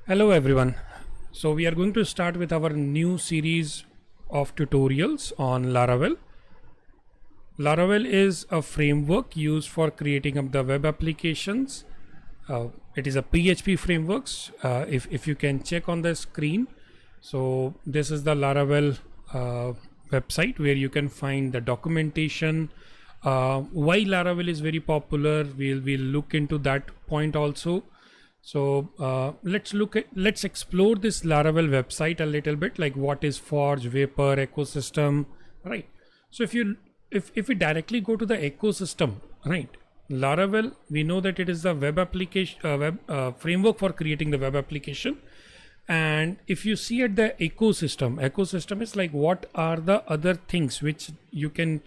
Hello everyone. So we are going to start with our new series of tutorials on Laravel. Laravel is a framework used for creating up the web applications. It is a PHP frameworks. If you can check on the screen, so this is the Laravel website where you can find the documentation. Why Laravel is very popular, we'll look into that point also. So let's explore this Laravel website a little bit, like what is Forge, Vapor, ecosystem, right? So if we directly go to the ecosystem, right? Laravel, we know that it is the web application web framework for creating the web application. And if you see at the ecosystem is like what are the other things which you can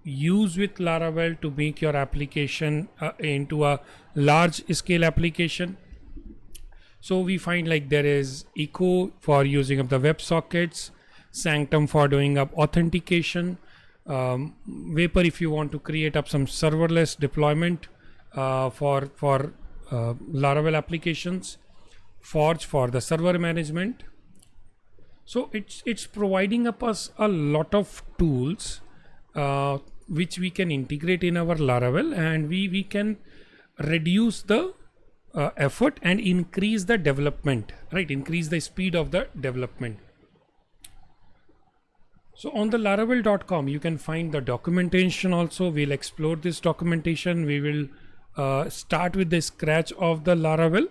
use with Laravel to make your application into a large scale application. So we find like there is Eco for using of the WebSockets, Sanctum for doing up authentication, Vapor if you want to create up some serverless deployment for Laravel applications, Forge for the server management. So it's providing up us a lot of tools which we can integrate in our Laravel, and we can reduce the effort and increase the development, right? Increase the speed of the development. So on the laravel.com you can find the documentation also. We'll explore this documentation. We will start with the scratch of the Laravel,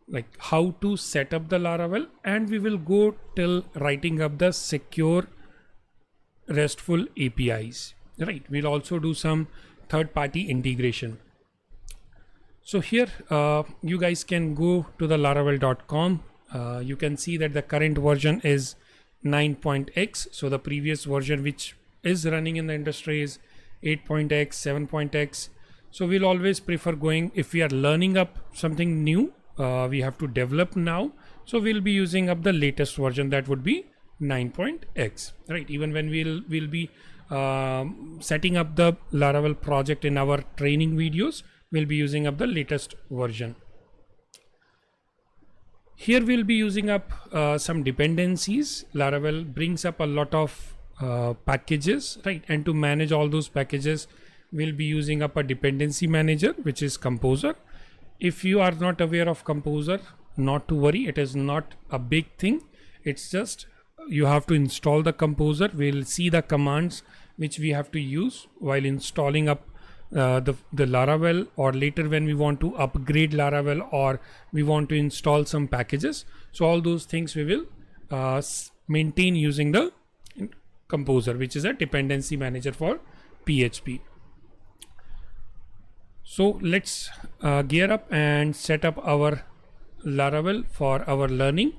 like how to set up the Laravel, and we will go till writing up the secure RESTful APIs, right? We'll also do some third-party integration. So here you guys can go to the laravel.com. You can see that the current version is 9.x. So the previous version which is running in the industry is 8.x, 7.x. So we'll always prefer going, if we are learning up something new, we have to develop now. So we'll be using up the latest version, that would be 9.x, right? Even when we'll be setting up the Laravel project in our training videos, we'll be using up the latest version. Here we'll be using up some dependencies. Laravel brings up a lot of packages, right? And to manage all those packages, we'll be using up a dependency manager, which is Composer. If you are not aware of Composer, not to worry, it is not a big thing. It's just you have to install the Composer. We'll see the commands which we have to use while installing up the Laravel, or later when we want to upgrade Laravel or we want to install some packages. So all those things we will maintain using the Composer, which is a dependency manager for PHP. So let's gear up and set up our Laravel for our learning.